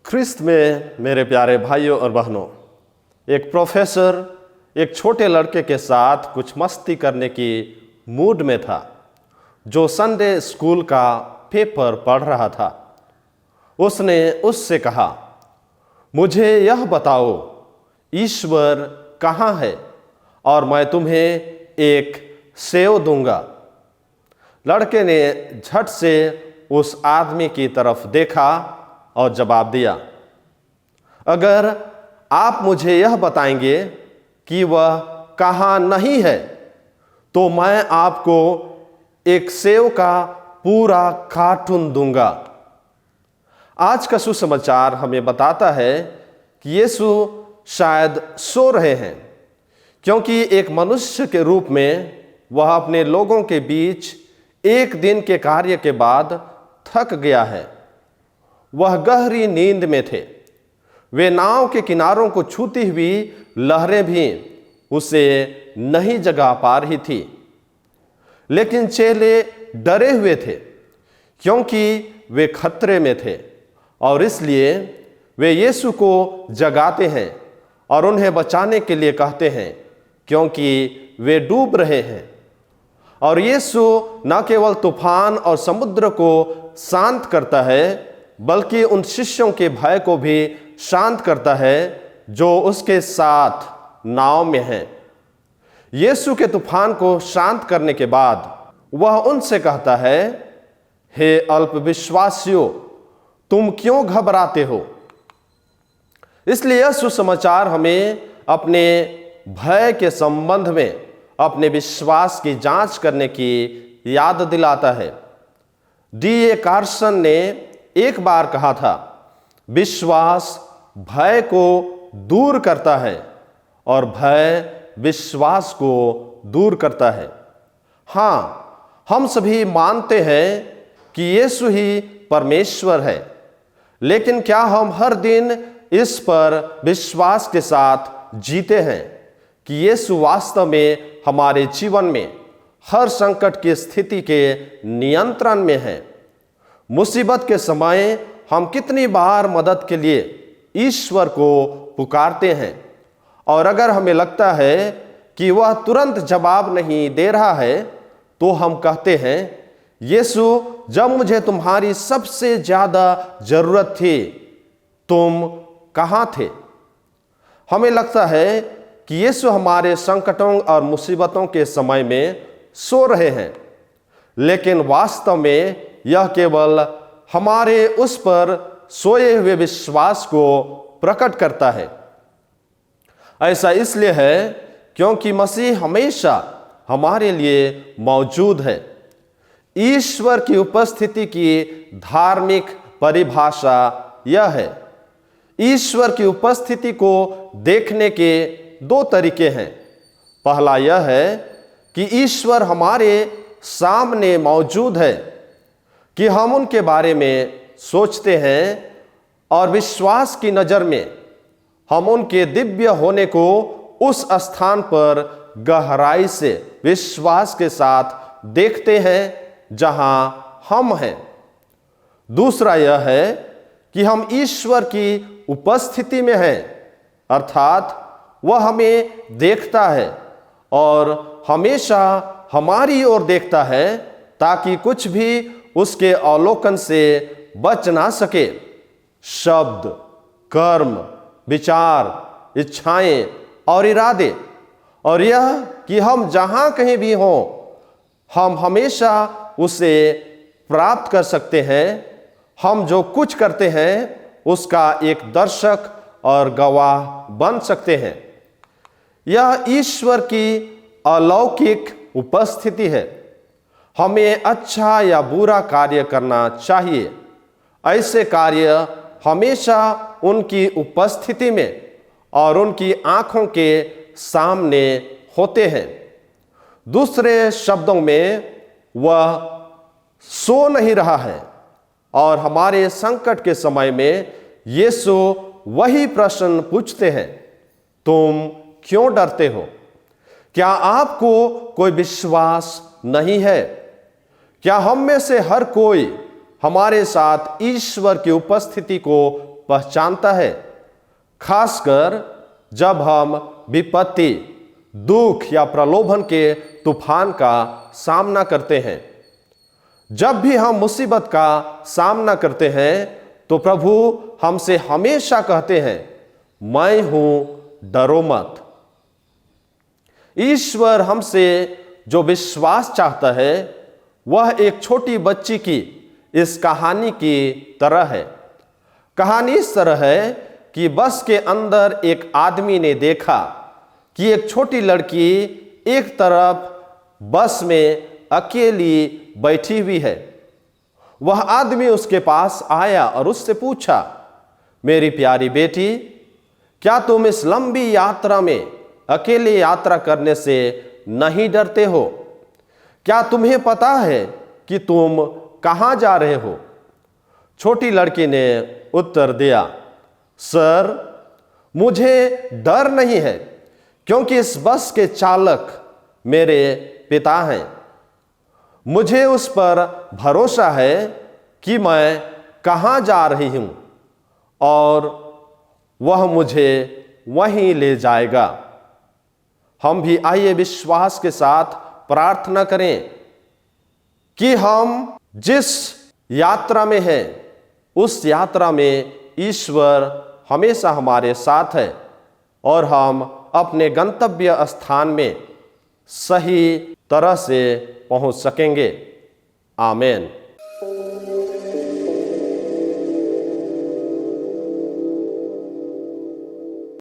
ख्रिस्त में मेरे प्यारे भाइयों और बहनों, एक प्रोफेसर एक छोटे लड़के के साथ कुछ मस्ती करने की मूड में था, जो संडे स्कूल का पेपर पढ़ रहा था। उसने उससे कहा, मुझे यह बताओ, ईश्वर कहाँ है और मैं तुम्हें एक सेव दूंगा। लड़के ने झट से उस आदमी की तरफ देखा और जवाब दिया, अगर आप मुझे यह बताएंगे कि वह कहाँ नहीं है, तो मैं आपको एक सेव का पूरा कार्टून दूंगा। आज का सुसमाचार हमें बताता है कि यीशु शायद सो रहे हैं, क्योंकि एक मनुष्य के रूप में वह अपने लोगों के बीच एक दिन के कार्य के बाद थक गया है। वह गहरी नींद में थे। वे नाव के किनारों को छूती हुई लहरें भी उसे नहीं जगा पा रही थी। लेकिन चेले डरे हुए थे, क्योंकि वे खतरे में थे, और इसलिए वे यीशु को जगाते हैं और उन्हें बचाने के लिए कहते हैं, क्योंकि वे डूब रहे हैं। और यीशु न केवल तूफान और समुद्र को शांत करता है, बल्कि उन शिष्यों के भय को भी शांत करता है जो उसके साथ नाव में हैं। यीशु के तूफान को शांत करने के बाद वह उनसे कहता है, हे अल्पविश्वासियों, तुम क्यों घबराते हो? इसलिए यह सुसमाचार हमें अपने भय के संबंध में अपने विश्वास की जांच करने की याद दिलाता है। D.A. कार्सन ने एक बार कहा था, विश्वास भय को दूर करता है और भय विश्वास को दूर करता है। हाँ, हम सभी मानते हैं कि यीशु ही परमेश्वर है, लेकिन क्या हम हर दिन इस पर विश्वास के साथ जीते हैं कि यीशु वास्तव में हमारे जीवन में हर संकट की स्थिति के नियंत्रण में है? मुसीबत के समय हम कितनी बार मदद के लिए ईश्वर को पुकारते हैं, और अगर हमें लगता है कि वह तुरंत जवाब नहीं दे रहा है, तो हम कहते हैं, यीशु, जब मुझे तुम्हारी सबसे ज्यादा जरूरत थी, तुम कहाँ थे? हमें लगता है कि यीशु हमारे संकटों और मुसीबतों के समय में सो रहे हैं, लेकिन वास्तव में यह केवल हमारे उस पर सोए हुए विश्वास को प्रकट करता है। ऐसा इसलिए है क्योंकि मसीह हमेशा हमारे लिए मौजूद है। ईश्वर की उपस्थिति की धार्मिक परिभाषा यह है। ईश्वर की उपस्थिति को देखने के दो तरीके हैं। पहला यह है कि ईश्वर हमारे सामने मौजूद है, कि हम उनके बारे में सोचते हैं और विश्वास की नज़र में हम उनके दिव्य होने को उस स्थान पर गहराई से विश्वास के साथ देखते हैं जहां हम हैं। दूसरा यह है कि हम ईश्वर की उपस्थिति में हैं, अर्थात वह हमें देखता है और हमेशा हमारी ओर देखता है, ताकि कुछ भी उसके अवलोकन से बच ना सके। शब्द, कर्म, विचार, इच्छाएं और इरादे, और यह कि हम जहां कहीं भी हों, हम हमेशा उसे प्राप्त कर सकते हैं। हम जो कुछ करते हैं उसका एक दर्शक और गवाह बन सकते हैं। यह ईश्वर की अलौकिक उपस्थिति है। हमें अच्छा या बुरा कार्य करना चाहिए। ऐसे कार्य हमेशा उनकी उपस्थिति में और उनकी आंखों के सामने होते हैं। दूसरे शब्दों में, वह सो नहीं रहा है, और हमारे संकट के समय में यीशु वही प्रश्न पूछते हैं, तुम क्यों डरते हो? क्या आपको कोई विश्वास नहीं है। क्या हम में से हर कोई हमारे साथ ईश्वर की उपस्थिति को पहचानता है, खासकर जब हम विपत्ति, दुख या प्रलोभन के तूफान का सामना करते हैं? जब भी हम मुसीबत का सामना करते हैं तो प्रभु हमसे हमेशा कहते हैं, मैं हूं, डरो मत। ईश्वर हमसे जो विश्वास चाहता है वह एक छोटी बच्ची की इस कहानी की तरह है। कहानी इस तरह है कि बस के अंदर एक आदमी ने देखा कि एक छोटी लड़की एक तरफ बस में अकेली बैठी हुई है। वह आदमी उसके पास आया और उससे पूछा, मेरी प्यारी बेटी, क्या तुम इस लंबी यात्रा में अकेले यात्रा करने से नहीं डरते हो? क्या तुम्हें पता है कि तुम कहां जा रहे हो? छोटी लड़की ने उत्तर दिया, सर, मुझे डर नहीं है, क्योंकि इस बस के चालक मेरे पिता हैं। मुझे उस पर भरोसा है कि मैं कहां जा रही हूं और वह मुझे वहीं ले जाएगा। हम भी आइए विश्वास के साथ प्रार्थना करें कि हम जिस यात्रा में हैं उस यात्रा में ईश्वर हमेशा हमारे साथ है और हम अपने गंतव्य स्थान में सही तरह से पहुंच सकेंगे। आमीन।